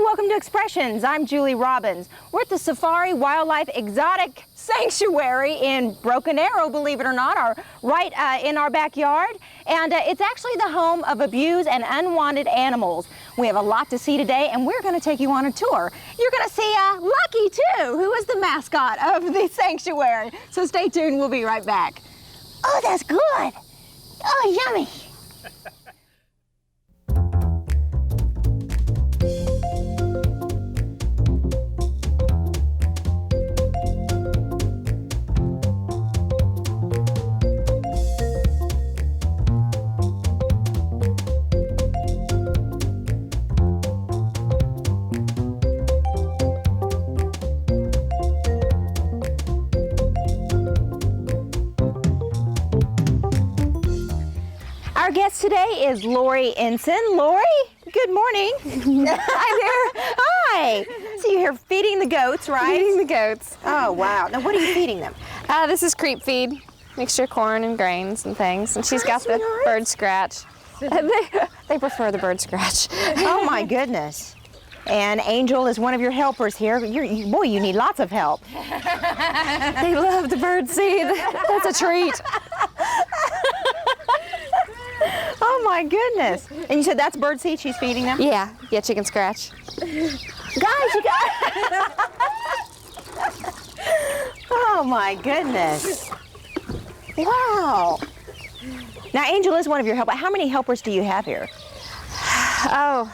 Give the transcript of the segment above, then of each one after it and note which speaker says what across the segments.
Speaker 1: welcome to Expressions. I'm Julie Robbins. We're at the Safari Wildlife Exotic Sanctuary in Broken Arrow, believe it or not, right in our backyard. And it's actually the home of abused and unwanted animals. We have a lot to see today, and we're going to take you on a tour. You're going to see Lucky, too, who is the mascot of the sanctuary. So stay tuned. We'll be right back. Oh, that's good. Oh, yummy. Our guest today is Lori Ensign. Lori, good morning. Hi there. Hi. So you're here feeding the goats, right?
Speaker 2: Feeding the goats.
Speaker 1: Oh, wow. Now, what are you feeding them?
Speaker 2: This is creep feed, mixture of corn and grains and things. And she's got the bird scratch. They prefer the bird scratch.
Speaker 1: Oh, my goodness. And Angel is one of your helpers here. Boy, you need lots of help.
Speaker 2: They love the bird seed. That's a treat.
Speaker 1: Oh my goodness. And you said that's bird seed she's feeding them?
Speaker 2: Yeah, chicken scratch.
Speaker 1: Guys, you got Oh my goodness. Wow. Now Angel is one of your helpers. How many helpers do you have here?
Speaker 2: Oh,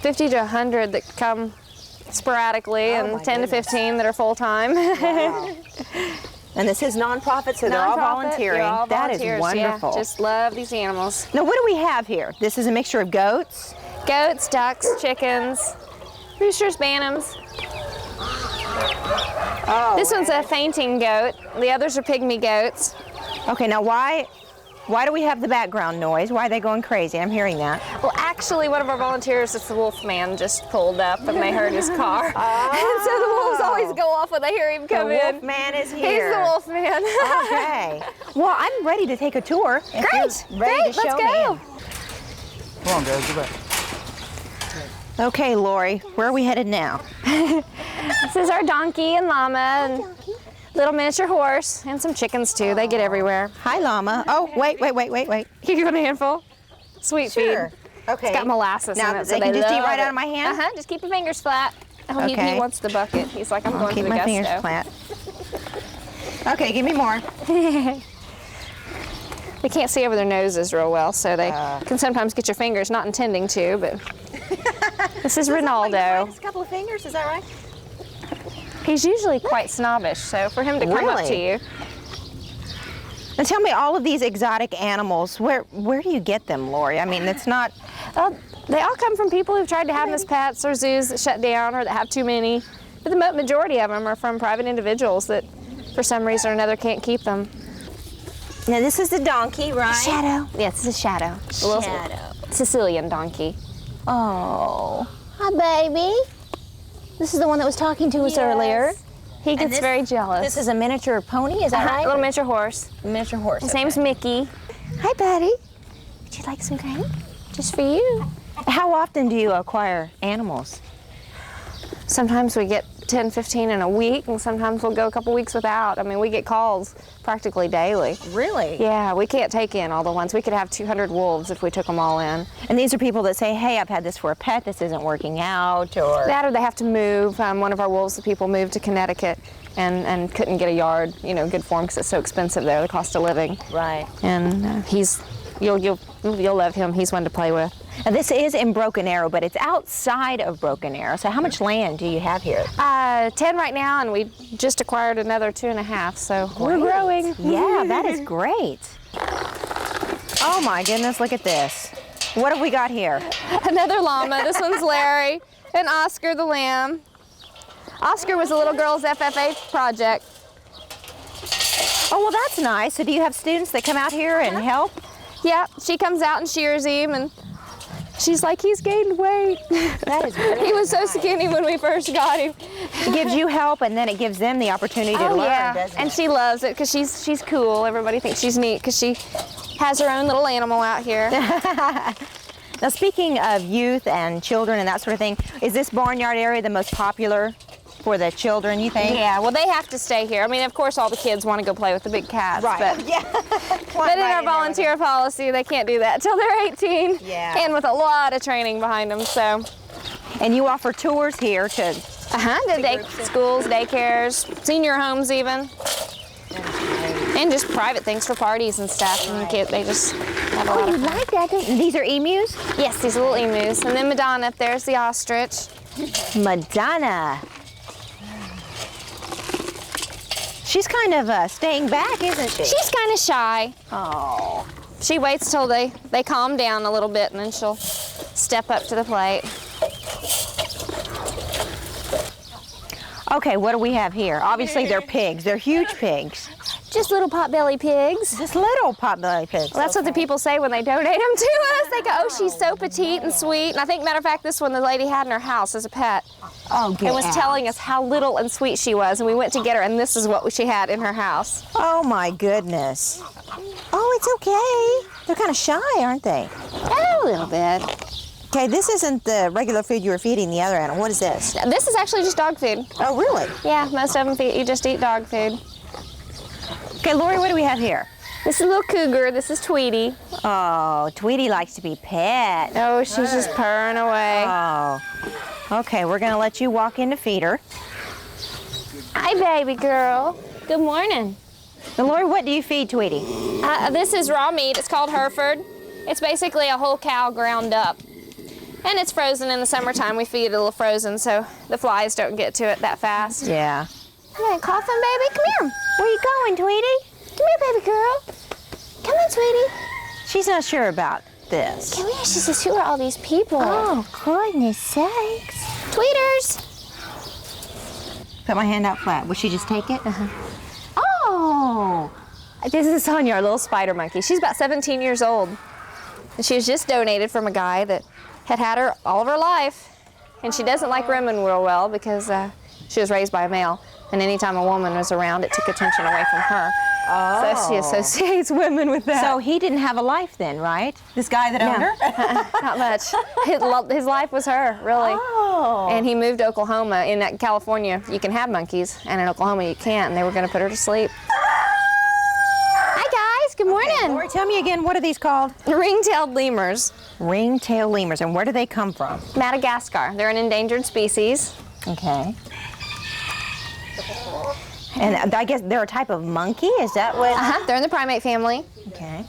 Speaker 2: 50 to 100 that come sporadically, and 10 to 15 that are full-time.
Speaker 1: Wow. And this is nonprofit, so they're all volunteering.
Speaker 2: They're all
Speaker 1: that is
Speaker 2: wonderful.
Speaker 1: wonderful.
Speaker 2: Yeah, just love these animals.
Speaker 1: Now, what do we have here? This is a mixture of goats?
Speaker 2: Goats, ducks, chickens, roosters, bantams.
Speaker 1: Oh,
Speaker 2: this one's a fainting goat. The others are pygmy goats.
Speaker 1: Okay, now why do we have the background noise? Why are they going crazy? I'm hearing that.
Speaker 2: Well, actually, one of our volunteers, it's the wolf man, just pulled up and they heard his car.
Speaker 1: Oh.
Speaker 2: And so the wolves always go off when they hear him come in.
Speaker 1: The wolf man is here.
Speaker 2: He's the wolf man.
Speaker 1: Okay. Well, I'm ready to take a tour.
Speaker 2: Great.
Speaker 1: Let's
Speaker 2: go.
Speaker 3: Come on, guys, go back.
Speaker 1: Okay, Lori, where are we headed now?
Speaker 2: This is our donkey and llama and little miniature horse and some chickens too. They get everywhere.
Speaker 1: Hi, llama. Oh, wait.
Speaker 2: Give you a handful. Sweet
Speaker 1: Sure.
Speaker 2: feed.
Speaker 1: Okay.
Speaker 2: It's got molasses
Speaker 1: now,
Speaker 2: in it, so
Speaker 1: they can just eat
Speaker 2: love
Speaker 1: right
Speaker 2: it.
Speaker 1: out of my hand?
Speaker 2: Just keep your fingers flat. Oh,
Speaker 1: Okay.
Speaker 2: he wants the bucket. He's like, I'm
Speaker 1: I'll
Speaker 2: going
Speaker 1: keep
Speaker 2: for the
Speaker 1: my fingers
Speaker 2: gusto.
Speaker 1: flat. Okay, give me more.
Speaker 2: They can't see over their noses real well, so they can sometimes get your fingers, not intending to, but this is Ronaldo.
Speaker 1: Just a couple of fingers, is that right?
Speaker 2: He's usually quite snobbish, so for him to come up to you.
Speaker 1: And tell me, all of these exotic animals, where do you get them, Lori? I mean, it's not...
Speaker 2: They all come from people who've tried to have them as pets, or zoos that shut down, or that have too many. But the majority of them are from private individuals that, for some reason or another, can't keep them.
Speaker 1: Now, this is the donkey, right?
Speaker 2: Shadow. Yes, it's a shadow. A little Sicilian donkey.
Speaker 1: Oh, hi, baby. This is the one that was talking to us earlier.
Speaker 2: He gets very jealous.
Speaker 1: This is a miniature pony, is that right?
Speaker 2: A little miniature horse.
Speaker 1: Miniature horse.
Speaker 2: His name's Mickey. Hi, buddy. Would you like some grain? Just for you.
Speaker 1: How often do you acquire animals?
Speaker 2: Sometimes we get 10, 15 in a week, and sometimes we'll go a couple weeks without. I mean, we get calls practically daily.
Speaker 1: Really?
Speaker 2: Yeah, we can't take in all the ones. We could have 200 wolves if we took them all in.
Speaker 1: And these are people that say, hey, I've had this for a pet, this isn't working out, or...
Speaker 2: That or they have to move. One of our wolves, the people moved to Connecticut and couldn't get a yard, good for him because it's so expensive there, the cost of living.
Speaker 1: Right.
Speaker 2: And you'll love him. He's one to play with.
Speaker 1: Now, this is in Broken Arrow, but it's outside of Broken Arrow. So how much land do you have here?
Speaker 2: 10 right now, and we just acquired another 2.5, so we're growing.
Speaker 1: Yeah, that is great. Oh my goodness, look at this. What have we got here?
Speaker 2: Another llama. This one's Larry, and Oscar the lamb. Oscar was a little girl's FFA project.
Speaker 1: Oh, well, that's nice. So do you have students that come out here and help?
Speaker 2: Yeah, she comes out and shears him, and she's like, he's gained weight.
Speaker 1: That is really
Speaker 2: He was so skinny when we first got him.
Speaker 1: It gives you help, and then it gives them the opportunity to learn, doesn't
Speaker 2: and
Speaker 1: it?
Speaker 2: she loves it because she's cool. Everybody thinks she's neat because she has her own little animal out here.
Speaker 1: Now, speaking of youth and children and that sort of thing, is this barnyard area the most popular for the children, you think?
Speaker 2: Yeah, well, they have to stay here. I mean, of course, all the kids want to go play with the big cats.
Speaker 1: Right.
Speaker 2: But,
Speaker 1: Yeah.
Speaker 2: but in our volunteer policy, they can't do that till they're 18.
Speaker 1: Yeah.
Speaker 2: And with a lot of training behind them, so.
Speaker 1: And you offer tours here to...
Speaker 2: Schools, daycares, senior homes even. And just private things for parties and stuff. And they just have a lot of fun.
Speaker 1: like that. These are emus?
Speaker 2: Yes, these little emus. And then Madonna up there's the ostrich.
Speaker 1: Madonna. She's kind of staying back, isn't she?
Speaker 2: She's kind of shy.
Speaker 1: Oh.
Speaker 2: She waits till they calm down a little bit and then she'll step up to the plate.
Speaker 1: Okay, what do we have here? Obviously, they're pigs. They're huge pigs.
Speaker 2: Just little potbelly pigs.
Speaker 1: Just little potbelly pigs.
Speaker 2: Well, that's what the people say when they donate them to us. They go, oh, she's so petite and sweet. And I think, matter of fact, this one the lady had in her house as a pet.
Speaker 1: Oh, get
Speaker 2: and was
Speaker 1: out.
Speaker 2: telling us how little and sweet she was. And we went to get her, and this is what she had in her house.
Speaker 1: Oh, my goodness. Oh, it's okay. They're kind of shy, aren't they?
Speaker 2: A little bit.
Speaker 1: Okay, this isn't the regular food you were feeding the other animal. What is this?
Speaker 2: This is actually just dog food.
Speaker 1: Oh, really?
Speaker 2: Yeah, most of them you just eat dog food.
Speaker 1: Okay, Lori, what do we have here?
Speaker 2: This is little Cougar. This is Tweety.
Speaker 1: Oh, Tweety likes to be pet.
Speaker 2: Oh, she's just purring away.
Speaker 1: Oh. Okay, we're going to let you walk in to feed her.
Speaker 2: Hi, baby girl. Good morning.
Speaker 1: Now, Lori, what do you feed Tweety?
Speaker 2: This is raw meat. It's called Hereford. It's basically a whole cow ground up. And it's frozen in the summertime. We feed it a little frozen so the flies don't get to it that fast.
Speaker 1: Yeah.
Speaker 2: You ain't coughing, baby? Come here.
Speaker 1: Where you going, Tweety?
Speaker 2: Come here, baby girl. Come on, sweetie.
Speaker 1: She's not sure about this.
Speaker 2: Come here. She says, who are all these people?
Speaker 1: Oh, goodness sakes.
Speaker 2: Tweeters.
Speaker 1: Put my hand out flat. Will she just take it?
Speaker 2: Oh. This is Sonia, our little spider monkey. She's about 17 years old. And she was just donated from a guy that had her all of her life. And she doesn't like women real well because she was raised by a male. And anytime a woman was around, it took attention away from her.
Speaker 1: Oh.
Speaker 2: So she associates women with that.
Speaker 1: So he didn't have a life then, right? This guy that owned her?
Speaker 2: Not much. His life was her, really.
Speaker 1: Oh.
Speaker 2: And he moved to Oklahoma. In California, you can have monkeys, and in Oklahoma, you can't. And they were going to put her to sleep. Hi, guys. Good morning.
Speaker 1: Okay, Lori, tell me again, what are these called?
Speaker 2: Ring-tailed lemurs.
Speaker 1: Ring-tailed lemurs. And where do they come from?
Speaker 2: Madagascar. They're an endangered species.
Speaker 1: Okay. And I guess they're a type of monkey? Is that what?
Speaker 2: They're in the primate family.
Speaker 1: Okay.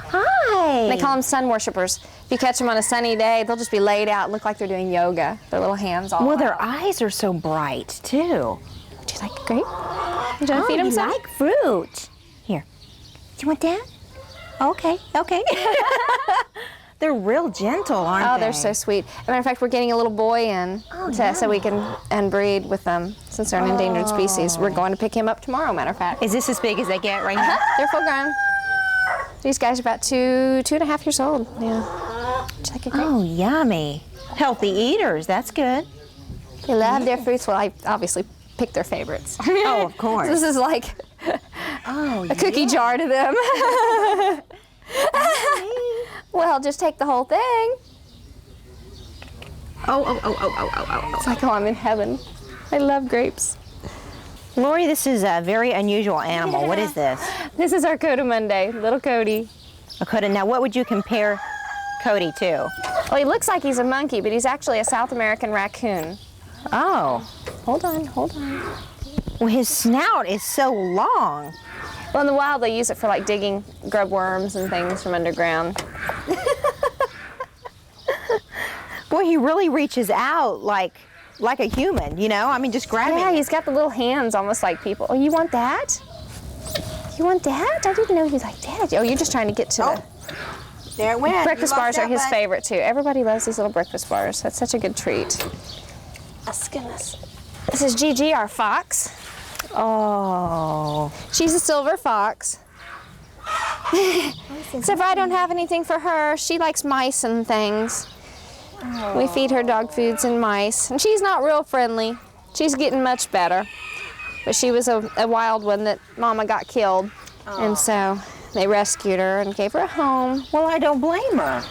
Speaker 1: Hi.
Speaker 2: They call them sun worshippers. If you catch them on a sunny day, they'll just be laid out, look like they're doing yoga. Their little hands all
Speaker 1: Well,
Speaker 2: out.
Speaker 1: their eyes are so bright, too.
Speaker 2: Would you like a grape? Would you want to feed them
Speaker 1: you
Speaker 2: some?
Speaker 1: like fruit. Here. Do you want that? Okay, okay. They're real gentle, aren't they?
Speaker 2: Oh, they're so sweet. As a matter of fact, we're getting a little boy in so we can breed with them. Since they're an endangered species, we're going to pick him up tomorrow, matter of fact.
Speaker 1: Is this as big as they get right now?
Speaker 2: They're full grown. These guys are about 2.5 years old. Yeah. Would you like a grape?
Speaker 1: Oh, yummy. Healthy eaters, that's good.
Speaker 2: They love their fruits. Well, I obviously pick their favorites.
Speaker 1: Oh, of course.
Speaker 2: This is like a cookie jar to them. Well, just take the whole thing.
Speaker 1: Oh.
Speaker 2: It's like, oh, I'm in heaven. I love grapes.
Speaker 1: Lori, this is a very unusual animal. What is this?
Speaker 2: This is our Codamunde, little Cody.
Speaker 1: A Coda. Now, what would you compare Cody to?
Speaker 2: Well, he looks like he's a monkey, but he's actually a South American raccoon.
Speaker 1: Oh.
Speaker 2: Hold on.
Speaker 1: Well, his snout is so long.
Speaker 2: Well, in the wild, they use it for like digging grub worms and things from underground.
Speaker 1: Boy, he really reaches out like a human, you know? I mean, just grabbing.
Speaker 2: Yeah, he's got the little hands almost like people. Oh, you want that? You want that? I didn't know he was like that. Oh, you're just trying to get to the...
Speaker 1: There it went.
Speaker 2: Breakfast bars are his favorite, too. Everybody loves these little breakfast bars. That's such a good treat. Oh, goodness. This is Gigi, our fox.
Speaker 1: Oh.
Speaker 2: She's a silver fox. Except I don't have anything for her. She likes mice and things. Oh. We feed her dog foods and mice. And she's not real friendly. She's getting much better. But she was a wild one that Mama got killed. Oh. And so they rescued her and gave her a home.
Speaker 1: Well, I don't blame her.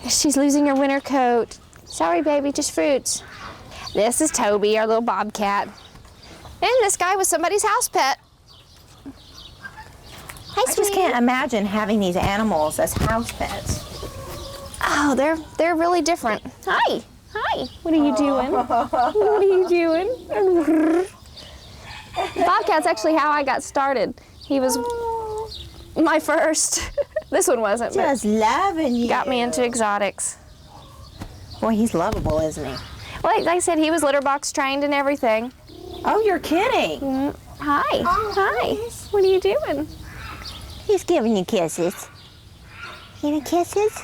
Speaker 2: She's losing her winter coat. Sorry, baby, just fruits. This is Toby, our little bobcat. And this guy was somebody's house pet. Hi,
Speaker 1: I just can't imagine having these animals as house pets.
Speaker 2: Oh, they're really different. Hi. Hi. What are you doing? What are you doing? Bobcat's actually how I got started. He was my first. This one wasn't, but
Speaker 1: Just loving you.
Speaker 2: got me into exotics.
Speaker 1: Boy, he's lovable, isn't he?
Speaker 2: Well, like I said, he was litter box trained and everything.
Speaker 1: Oh, you're kidding.
Speaker 2: Hi.
Speaker 1: Oh,
Speaker 2: Hi.
Speaker 1: nice.
Speaker 2: What are you doing?
Speaker 1: He's giving you kisses. Giving kisses?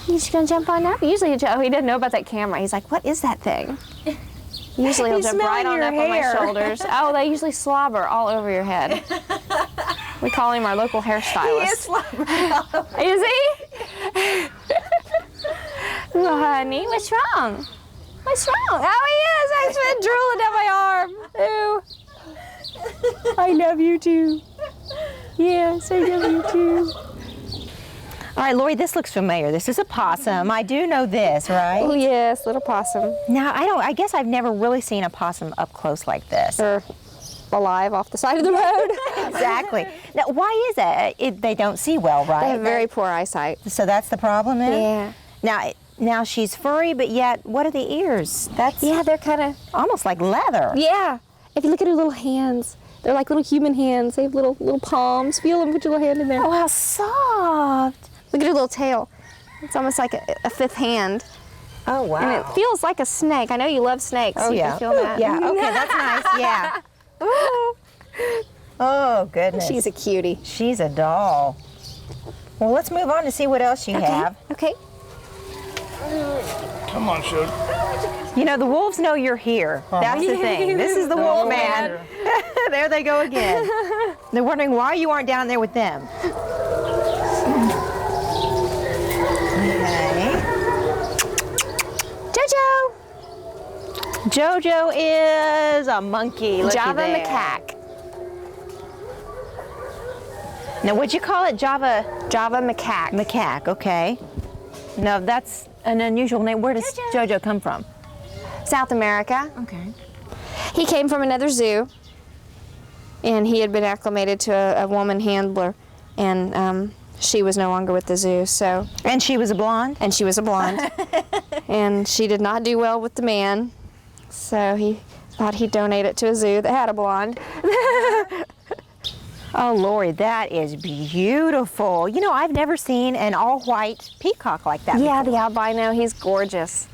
Speaker 2: You just gonna jump on up? Usually, he doesn't know about that camera. He's like, what is that thing? Usually he'll
Speaker 1: He's
Speaker 2: jump right
Speaker 1: smelling
Speaker 2: on
Speaker 1: your
Speaker 2: up
Speaker 1: hair.
Speaker 2: on my shoulders. Oh, they usually slobber all over your head. We call him our local hairstylist. Is he? Oh, honey, what's wrong? What's wrong? Oh, he is. I just been drooling down my arm. Ooh. I love you too. Yes, I love you too.
Speaker 1: All right, Lori, this looks familiar. This is a possum. I do know this, right?
Speaker 2: Oh, yes, little possum.
Speaker 1: Now, I guess I've never really seen a possum up close like this.
Speaker 2: They're alive off the side of the road.
Speaker 1: Exactly. Now, why is that? They don't see well, right?
Speaker 2: They have very poor eyesight.
Speaker 1: So that's the problem then?
Speaker 2: Yeah.
Speaker 1: Now she's furry, but yet, what are the ears? That's
Speaker 2: Yeah, they're kind of,
Speaker 1: almost like leather.
Speaker 2: yeah. If you look at her little hands, they're like little human hands. They have little palms. Feel them, put your little hand in there.
Speaker 1: Oh, how soft.
Speaker 2: Look at her little tail. It's almost like a fifth hand.
Speaker 1: Oh, wow.
Speaker 2: And it feels like a snake. I know you love snakes.
Speaker 1: Oh,
Speaker 2: You
Speaker 1: yeah.
Speaker 2: can feel that.
Speaker 1: Yeah, okay, that's nice, yeah. Oh, goodness.
Speaker 2: She's a cutie.
Speaker 1: She's a doll. Well, let's move on to see what else you have.
Speaker 2: Okay.
Speaker 3: Come on, Shug.
Speaker 1: You know, the wolves know you're here. That's the thing. This is the wolf man. There they go again. They're wondering why you aren't down there with them. Okay.
Speaker 2: Jojo.
Speaker 1: Jojo is a monkey. Looky
Speaker 2: Java
Speaker 1: there.
Speaker 2: macaque.
Speaker 1: Now, what'd you call it? Java
Speaker 2: Macaque.
Speaker 1: macaque, okay. No, that's an unusual name. Where does Jojo come from?
Speaker 2: South America.
Speaker 1: Okay.
Speaker 2: He came from another zoo, and he had been acclimated to a woman handler, and she was no longer with the zoo. So,
Speaker 1: And she was a blonde?
Speaker 2: and she was a blonde, and she did not do well with the man. So he thought he'd donate it to a zoo that had a blonde.
Speaker 1: Oh, Lori, that is beautiful. You know, I've never seen an all-white peacock like that
Speaker 2: Yeah,
Speaker 1: before.
Speaker 2: the albino. He's gorgeous.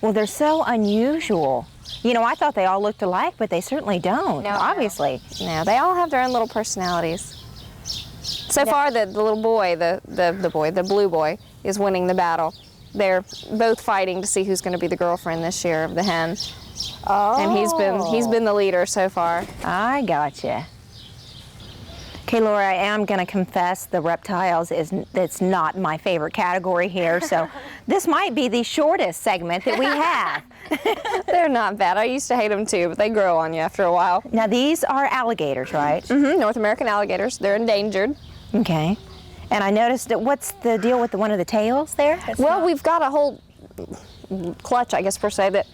Speaker 1: Well, they're so unusual. You know, I thought they all looked alike, but they certainly don't, obviously.
Speaker 2: No, they all have their own little personalities. So far, the little boy, the blue boy, is winning the battle. They're both fighting to see who's going to be the girlfriend this year of the hen.
Speaker 1: Oh.
Speaker 2: And he's been the leader so far.
Speaker 1: I gotcha. Okay, Laura, I am going to confess the reptiles it's not my favorite category here, so this might be the shortest segment that we have.
Speaker 2: They're not bad. I used to hate them too, but they grow on you after a while.
Speaker 1: Now, these are alligators, right?
Speaker 2: North American alligators. They're endangered.
Speaker 1: Okay. And I noticed that what's the deal with one of the tails there?
Speaker 2: Well, we've got a whole clutch, I guess, per se, that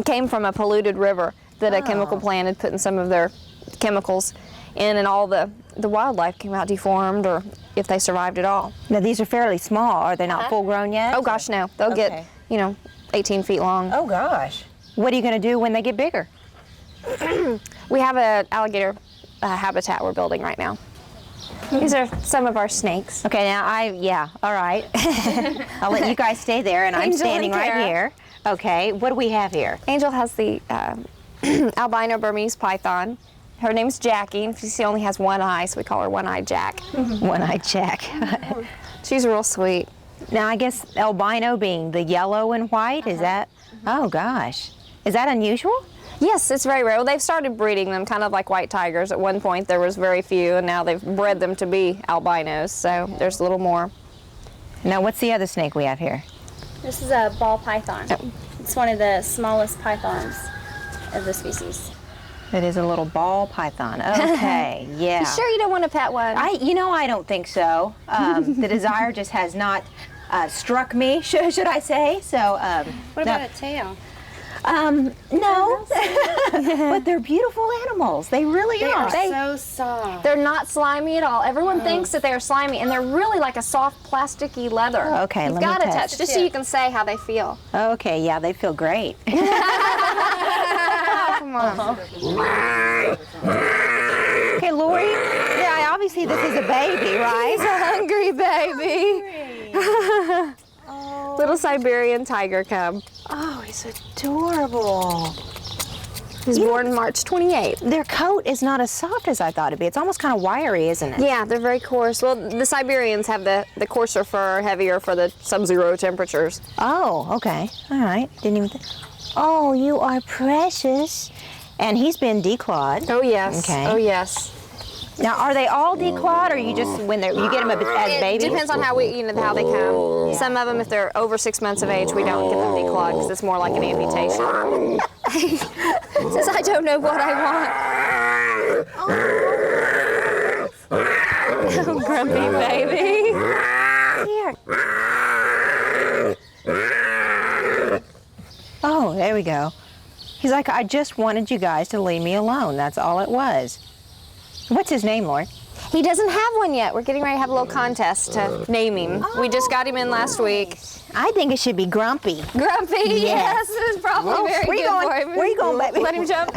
Speaker 2: came from a polluted river that a chemical plant had put in some of their chemicals in, and all the wildlife came out deformed, or if they survived at all.
Speaker 1: Now, these are fairly small. Are they not full grown yet?
Speaker 2: Oh gosh, no. They'll
Speaker 1: Okay.
Speaker 2: get, 18 feet long.
Speaker 1: Oh, gosh. What are you going to do when they get bigger?
Speaker 2: We have an alligator habitat we're building right now. These are some of our snakes.
Speaker 1: Okay, now all right. I'll let you guys stay there, and I'm
Speaker 2: Angel
Speaker 1: standing
Speaker 2: and
Speaker 1: right
Speaker 2: Kara.
Speaker 1: here. Okay, what do we have here?
Speaker 2: Angel has the albino Burmese python. Her name's Jackie, and she only has one eye, so we call her One-Eyed Jack.
Speaker 1: One-eyed Jack.
Speaker 2: She's real sweet.
Speaker 1: Now, I guess albino being the yellow and white, is that? Oh, gosh. Is that unusual?
Speaker 2: Yes, it's very rare. Well, they've started breeding them, kind of like white tigers. At one point, there was very few, and now they've bred them to be albinos, so there's a little more.
Speaker 1: Now, what's the other snake we have here?
Speaker 4: This is a ball python. It's one of the smallest pythons of the species.
Speaker 1: It is a little ball python. Okay, yeah.
Speaker 2: You sure you don't want to pet one?
Speaker 1: I don't think so. The desire just has not struck me, should I say? So,
Speaker 4: What about a tail?
Speaker 1: no, but they're beautiful animals. They really
Speaker 4: They
Speaker 1: are.
Speaker 4: are so soft.
Speaker 2: They're not slimy at all. Everyone thinks that they're slimy, and they're really like a soft, plasticky leather.
Speaker 1: Okay,
Speaker 2: You've
Speaker 1: let me
Speaker 2: got to
Speaker 1: touch.
Speaker 2: touch, just so you can say how they feel.
Speaker 1: Okay, yeah, they feel great.
Speaker 2: Come on.
Speaker 1: Okay, Lori, yeah, obviously this is a baby, right?
Speaker 2: He's a hungry baby. Little Siberian Tiger cub.
Speaker 1: Oh, he's adorable.
Speaker 2: He's born March 28th.
Speaker 1: Their coat is not as soft as I thought it'd be. It's almost kind of wiry, isn't it?
Speaker 2: Yeah, they're very coarse. Well, the Siberians have the coarser fur, heavier for the sub-zero temperatures.
Speaker 1: Oh, okay. All right. Didn't even think. Oh, you are precious. And he's been declawed.
Speaker 2: Oh, yes.
Speaker 1: Okay.
Speaker 2: Oh, yes.
Speaker 1: Now, are they all declawed, or you just you get them as babies?
Speaker 2: It depends on how how they come. Some of them, if they're over 6 months of age, we don't get them declawed because it's more like an amputation. Says I don't know what I want. Oh, grumpy baby.
Speaker 1: Here. Oh, there we go. He's like, I just wanted you guys to leave me alone. That's all it was. What's his name, Lori?
Speaker 2: He doesn't have one yet. We're getting ready to have a little contest to name him. We just got him in last week.
Speaker 1: I think it should be Grumpy.
Speaker 2: Grumpy, yes, it's probably
Speaker 1: Whoa,
Speaker 2: very
Speaker 1: where you
Speaker 2: good
Speaker 1: going?
Speaker 2: for him.
Speaker 1: Where you going, baby?
Speaker 2: Let him jump.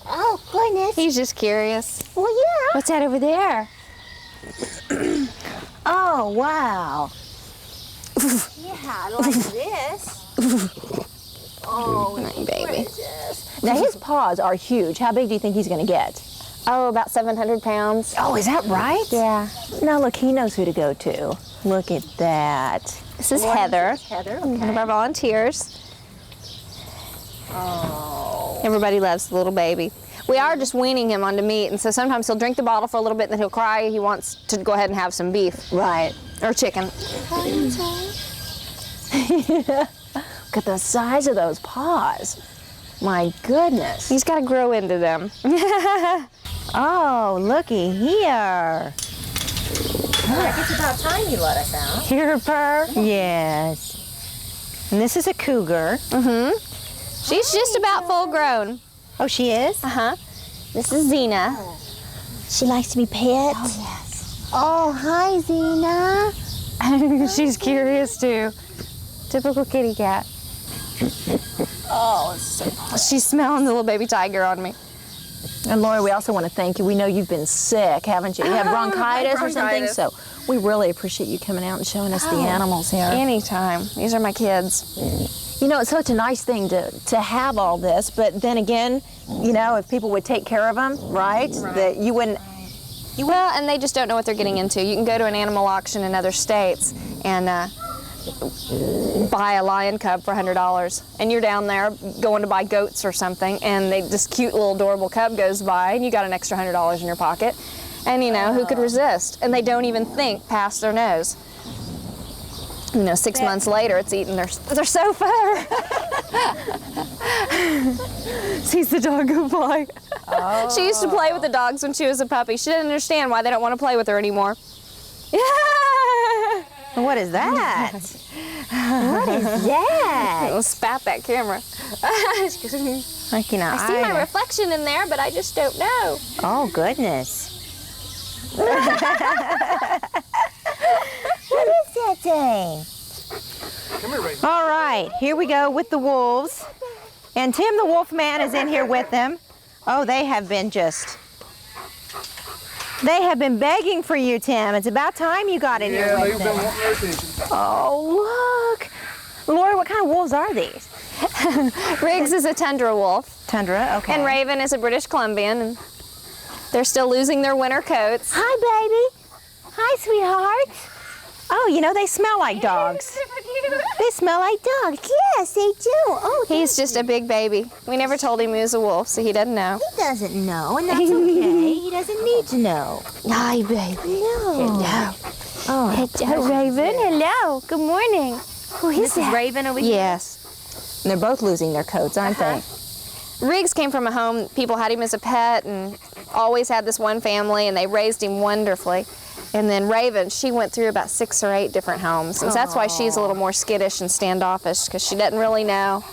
Speaker 1: Oh, goodness.
Speaker 2: He's just curious.
Speaker 1: Well, yeah.
Speaker 2: What's that over there?
Speaker 1: Oh, wow. Yeah, like this. Oh,
Speaker 2: Baby.
Speaker 1: now his paws are huge. How big do you think he's going to get?
Speaker 2: Oh, about 700 pounds.
Speaker 1: Oh, is that right?
Speaker 2: Yeah.
Speaker 1: Now look, he knows who to go to. Look at that.
Speaker 2: This is Heather,
Speaker 1: Heather,
Speaker 2: one of our volunteers.
Speaker 1: Oh.
Speaker 2: Everybody loves the little baby. We are just weaning him onto meat, and so sometimes he'll drink the bottle for a little bit, and then he'll cry. He wants to go ahead and have some beef.
Speaker 1: Right.
Speaker 2: Or chicken.
Speaker 1: Look at the size of those paws. My goodness.
Speaker 2: He's got to grow into them.
Speaker 1: Oh, looky here. I guess it's about time you let us out. Hear her purr? Yes. And this is a cougar.
Speaker 2: Mm-hmm. She's just about full grown.
Speaker 1: Oh, she is?
Speaker 2: Uh-huh. This is Xena.
Speaker 1: She likes to be pet. Oh, yes. Oh, hi, Xena.
Speaker 2: She's curious, too. Typical kitty cat.
Speaker 1: Oh, it's so fun.
Speaker 2: She's smelling the little baby tiger on me.
Speaker 1: And Lori, we also want to thank you. We know you've been sick, haven't you? You have bronchitis or something, so we really appreciate you coming out and showing us the animals here.
Speaker 2: Anytime. These are my kids.
Speaker 1: You know, it's such a nice thing to have all this, but then again, you know, if people would take care of them, right? That you wouldn't.
Speaker 2: Well, and they just don't know what they're getting into. You can go to an animal auction in other states and buy a lion cub for $100, and you're down there going to buy goats or something, and this cute little adorable cub goes by, and you got an extra $100 in your pocket, and you know, who could resist? And they don't even think past their nose. You know, 6 months later, it's eating their sofa. Sees the dog go by. Oh. She used to play with the dogs when she was a puppy. She didn't understand why they don't want to play with her anymore.
Speaker 1: What is that? What is that?
Speaker 2: I'll spat that camera.
Speaker 1: Like, you know,
Speaker 2: I see my reflection in there, but I just don't know.
Speaker 1: Oh, goodness. What is that thing?
Speaker 3: Come here, Ray.
Speaker 1: All right, here we go with the wolves. And Tim the Wolf Man is in here with them. Oh, they have been begging for you, Tim. It's about time you got in here with
Speaker 3: they've been
Speaker 1: them.
Speaker 3: wanting their attention.
Speaker 1: Oh, look. Lori, what kind of wolves are these?
Speaker 2: Riggs is a tundra wolf.
Speaker 1: Tundra, okay.
Speaker 2: And Raven is a British Columbian. And they're still losing their winter coats.
Speaker 1: Hi, baby. Hi, sweetheart. Oh, you know, they smell like dogs. They smell like dogs. Yes, they do. Oh,
Speaker 2: He's just a big baby. We never told him he was a wolf, so he doesn't know.
Speaker 1: he doesn't know, and that's okay. He doesn't need to know.
Speaker 2: Hi, baby.
Speaker 1: No.
Speaker 2: Hello.
Speaker 1: Oh,
Speaker 2: Hello, Raven. Hello. Good morning. Who is that?
Speaker 1: Raven over here.
Speaker 2: Yes.
Speaker 1: And they're both losing their coats, aren't they?
Speaker 2: Riggs came from a home, people had him as a pet and always had this one family, and they raised him wonderfully. And then Raven, she went through about 6 or 8 different homes. And so that's why she's a little more skittish and standoffish, because she doesn't really know.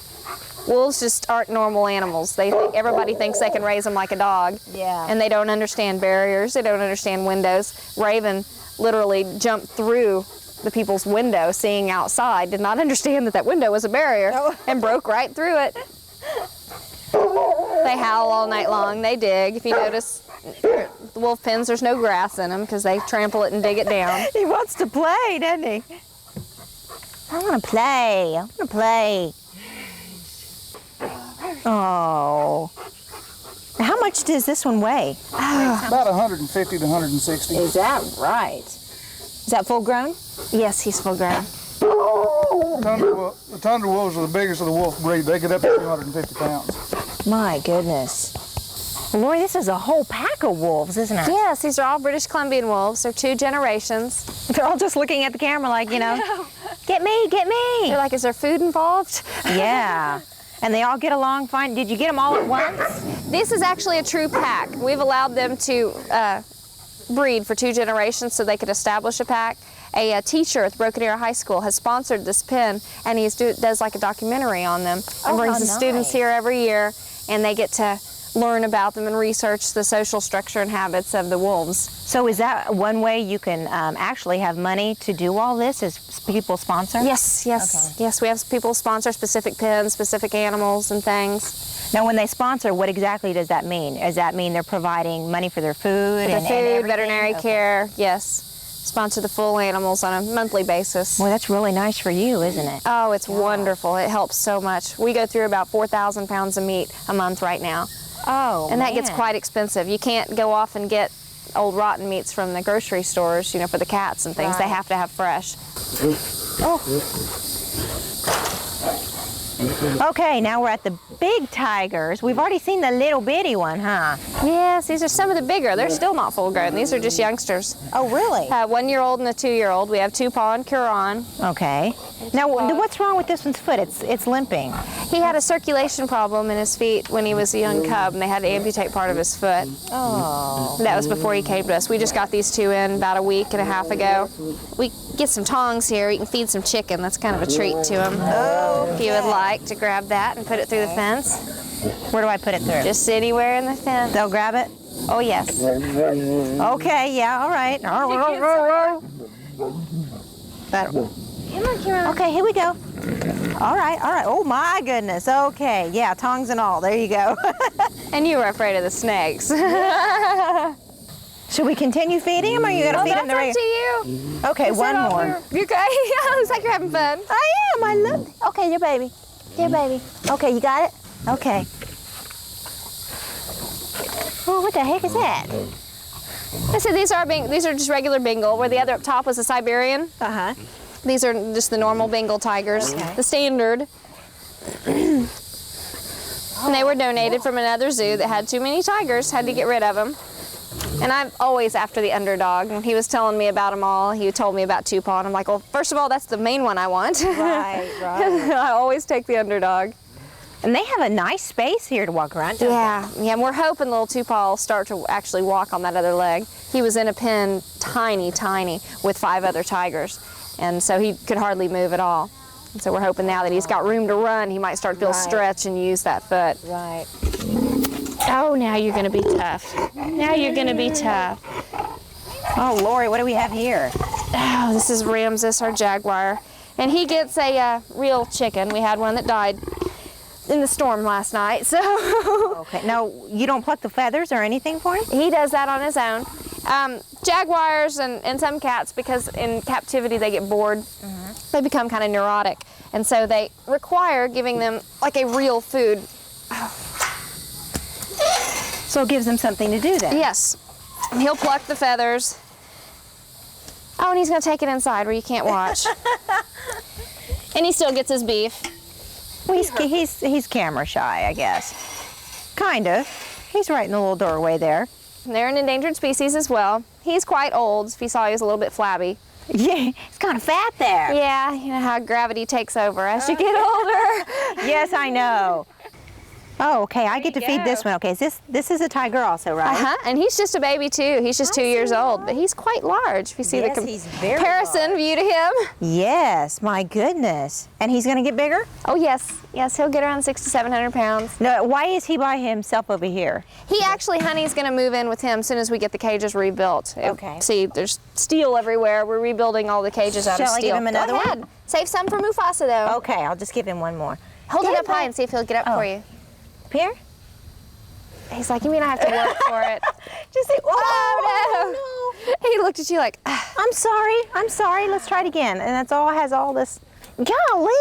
Speaker 2: Wolves just aren't normal animals. Everybody thinks they can raise them like a dog.
Speaker 1: Yeah.
Speaker 2: And they don't understand barriers. They don't understand windows. Raven literally jumped through the people's window, seeing outside, did not understand that that window was a barrier, and broke right through it. They howl all night long. They dig. If you notice, the wolf pens, there's no grass in them because they trample it and dig it down.
Speaker 1: He wants to play, doesn't he? I want to play. I want to play. Oh. How much does this one weigh?
Speaker 3: About 150 to 160.
Speaker 1: Is that right? Is that full grown?
Speaker 2: Yes, he's full grown.
Speaker 3: The tundra wolves are the biggest of the wolf breed. They get up to 250 pounds.
Speaker 1: My goodness. Well, Lori, this is a whole pack of wolves, isn't it?
Speaker 2: Yes, these are all British Columbian wolves. They're 2 generations.
Speaker 1: They're all just looking at the camera like, you know, get me, get me.
Speaker 2: They're like, is there food involved?
Speaker 1: Yeah. And they all get along fine. Did you get them all at once?
Speaker 2: This is actually a true pack. We've allowed them to breed for 2 generations so they could establish a pack. A teacher at the Broken Arrow High School has sponsored this pen, and he does like a documentary on them and brings the students here every year, and they get to learn about them and research the social structure and habits of the wolves.
Speaker 1: So is that one way you can actually have money to do all this, is people sponsor?
Speaker 2: Yes, yes, okay. Yes, we have people sponsor specific pens, specific animals and things.
Speaker 1: Now when they sponsor, what exactly does that mean? Does that mean they're providing money for their food?
Speaker 2: For their food, veterinary care, yes. Sponsor the full animals on a monthly basis.
Speaker 1: Well, that's really nice for you, isn't it?
Speaker 2: Oh, it's wonderful. It helps so much. We go through about 4,000 pounds of meat a month right now.
Speaker 1: Oh,
Speaker 2: and that gets quite expensive. You can't go off and get old rotten meats from the grocery stores, you know, for the cats and things. Right. They have to have fresh.
Speaker 1: Oh. Okay, now we're at the big tigers. We've already seen the little bitty one, huh?
Speaker 2: Yes, these are some of the bigger. They're still not full grown. These are just youngsters.
Speaker 1: Oh, really?
Speaker 2: 1-year-old and a 2-year-old. We have Tupaw and Curon.
Speaker 1: Okay. Now, what's wrong with this one's foot? It's limping.
Speaker 2: He had a circulation problem in his feet when he was a young cub, and they had to amputate part of his foot.
Speaker 1: Oh.
Speaker 2: That was before he came to us. We just got these 2 in about a week and a half ago. We get some tongs here. You can feed some chicken. That's kind of a treat to him.
Speaker 1: Oh.
Speaker 2: If you would like to grab that and put it through the fence.
Speaker 1: Where do I put it through?
Speaker 2: Just anywhere in the fence.
Speaker 1: They'll grab it?
Speaker 2: Oh, yes.
Speaker 1: Okay, yeah, all right. That,
Speaker 2: Come on, Kira.
Speaker 1: okay, here we go. All right, all right. Oh, my goodness. Okay, yeah, tongs and all. There you go.
Speaker 2: And you were afraid of the snakes.
Speaker 1: Should we continue feeding them, or are you going to feed them the
Speaker 2: That's up to you.
Speaker 1: Okay, one more.
Speaker 2: You okay? Looks like you're having fun.
Speaker 1: I am. I love it. Okay, your baby. Your baby. Okay, you got it? Okay. Oh, what the heck is that?
Speaker 2: I said these are just regular Bengal, where the other up top was a Siberian.
Speaker 1: Uh-huh.
Speaker 2: These are just the normal Bengal Tigers, the standard. And they were donated from another zoo that had too many tigers, had to get rid of them. And I'm always after the underdog. When he was telling me about them all, he told me about Tupaw, and I'm like, well, first of all, that's the main one I want.
Speaker 1: Right, right.
Speaker 2: I always take the underdog.
Speaker 1: And they have a nice space here to walk around, don't they?
Speaker 2: Yeah, and we're hoping little Tupaw will start to actually walk on that other leg. He was in a pen, tiny, tiny, with 5 other tigers, and so he could hardly move at all. And so we're hoping now that he's got room to run, he might start to feel stretch and use that foot.
Speaker 1: Right.
Speaker 2: Oh, now you're going to be tough. Now you're going to be tough.
Speaker 1: Oh, Lori, what do we have here?
Speaker 2: Oh, this is Ramses, our Jaguar. And he gets a real chicken. We had one that died in the storm last night, so.
Speaker 1: Okay, now you don't pluck the feathers or anything for him?
Speaker 2: He does that on his own. Jaguars and some cats, because in captivity they get bored, they become kind of neurotic. And so they require giving them like a real food.
Speaker 1: So it gives them something to do then?
Speaker 2: Yes. And he'll pluck the feathers. Oh, and he's going to take it inside where you can't watch. And he still gets his beef.
Speaker 1: Well, he's camera shy, I guess. Kind of. He's right in the little doorway there.
Speaker 2: And they're an endangered species as well. He's quite old. If you saw, he was a little bit flabby.
Speaker 1: Yeah, he's kind of fat there.
Speaker 2: Yeah, you know how gravity takes over as you get older.
Speaker 1: Yes, I know. Oh, okay. I get to feed this one. Okay, this is a tiger also, right?
Speaker 2: And he's just a baby too. He's just 2 years old, but he's quite large. If you see the
Speaker 1: he's very
Speaker 2: comparison view to him.
Speaker 1: Yes, my goodness. And he's gonna get bigger?
Speaker 2: Oh yes, yes, he'll get around 600 to 700 pounds.
Speaker 1: No, why is he by himself over here?
Speaker 2: He actually, Honey's gonna move in with him as soon as we get the cages rebuilt.
Speaker 1: Okay.
Speaker 2: See, there's steel everywhere. We're rebuilding all the cages out of
Speaker 1: Shall I
Speaker 2: steel.
Speaker 1: give him another
Speaker 2: Go ahead.
Speaker 1: one?
Speaker 2: Save some for Mufasa though.
Speaker 1: Okay, I'll just give him one more.
Speaker 2: Hold it up high and see if he'll get up for you.
Speaker 1: Up here?
Speaker 2: He's like, you mean I have to work for it?
Speaker 1: Just say,
Speaker 2: Oh, no. He looked at you like, "Ah."
Speaker 1: I'm sorry, let's try it again. And that's all, has all this, golly.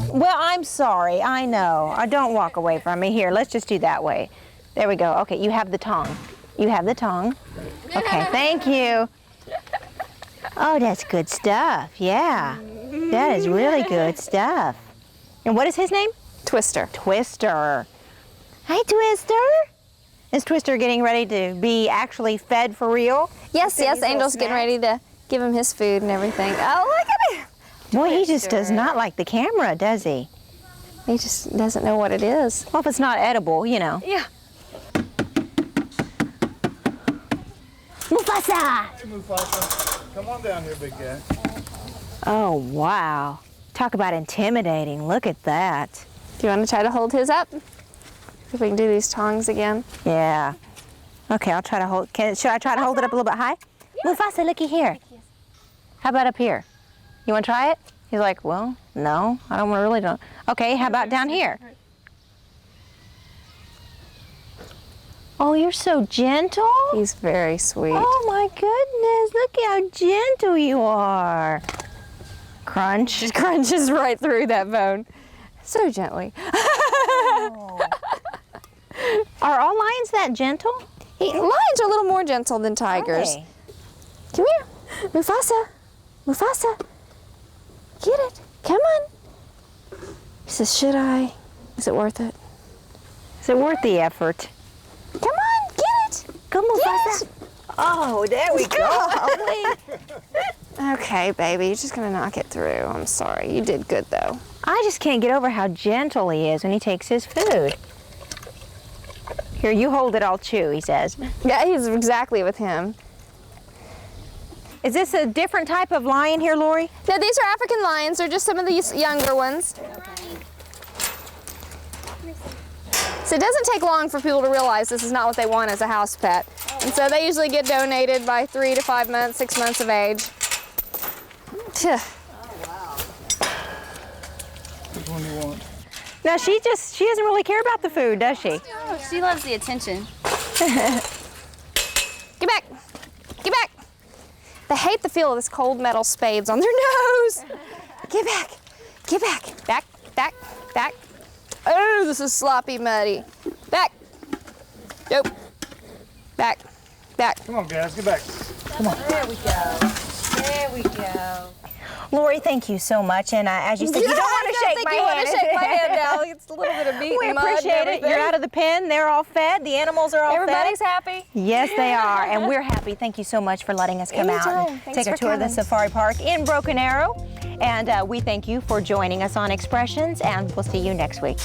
Speaker 1: Well, I'm sorry, I know. Don't walk away from me. Here, let's just do that way. There we go. Okay, you have the tongue. You have the tongue. Okay, thank you. Oh, that's good stuff, yeah. That is really good stuff. And what is his name?
Speaker 2: Twister.
Speaker 1: Twister. Hi, Twister. Is Twister getting ready to be actually fed for real?
Speaker 2: Yes, yes, Angel's getting ready to give him his food and everything. Oh, look at him.
Speaker 1: Boy, he just does not like the camera, does he?
Speaker 2: He just doesn't know what it is.
Speaker 1: Well, if it's not edible, you know.
Speaker 2: Yeah.
Speaker 1: Mufasa!
Speaker 3: Mufasa, come on down here, big guy.
Speaker 1: Oh, wow. Talk about intimidating. Look at that.
Speaker 2: Do you want to try to hold his up? If we can do these tongs again.
Speaker 1: Yeah. Okay, I'll try to hold. Should I try to hold it up a little bit high? Yeah. Mufasa, looky here. How about up here? You want to try it? He's like, well, no, I don't really don't. Okay, how about down here? Oh, you're so gentle.
Speaker 2: He's very sweet.
Speaker 1: Oh my goodness, look how gentle you are. Crunch.
Speaker 2: Just crunches right through that bone. So gently.
Speaker 1: Oh. Are all lions that gentle?
Speaker 2: Lions are a little more gentle than tigers.
Speaker 1: Are they?
Speaker 2: Come here. Mufasa. Mufasa. Get it. Come on. He says, should I? Is it worth it?
Speaker 1: Is it worth the effort?
Speaker 2: Come on, get it.
Speaker 1: Come on, Mufasa. Oh, there we go.
Speaker 2: Okay, baby, you're just gonna knock it through. I'm sorry. You did good though.
Speaker 1: I just can't get over how gentle he is when he takes his food. Here, you hold it, I'll chew, he says.
Speaker 2: Yeah, he's exactly with him.
Speaker 1: Is this a different type of lion here, Lori?
Speaker 2: No, these are African lions. They're just some of these younger ones. So it doesn't take long for people to realize this is not what they want as a house pet. And so they usually get donated by 3 to 5 months, 6 months of age.
Speaker 3: Which one do you want?
Speaker 1: No, she doesn't really care about the food, does she?
Speaker 4: Oh, she loves the attention.
Speaker 2: Get back. Get back. They hate the feel of this cold metal spades on their nose. Get back. Get back. Back, back, back. Oh, this is sloppy muddy. Back. Nope. Back. Back.
Speaker 3: Come on, guys, get back. Come on.
Speaker 1: There we go. There we go. Lori, thank you so much. And as you said, you don't want to shake my hand.
Speaker 2: I don't think you want to shake my hand now. It's a little bit of meat
Speaker 1: We
Speaker 2: and mud and
Speaker 1: appreciate it.
Speaker 2: everything.
Speaker 1: You're out of the pen. They're all fed. The animals are all
Speaker 2: Everybody's
Speaker 1: fed.
Speaker 2: happy.
Speaker 1: Yes, they are. And we're happy. Thank you so much for letting us come out
Speaker 2: Anytime.
Speaker 1: and
Speaker 2: Thanks
Speaker 1: take a
Speaker 2: for
Speaker 1: tour of the
Speaker 2: coming.
Speaker 1: safari park in Broken Arrow. And we thank you for joining us on Expressions. And we'll see you next week.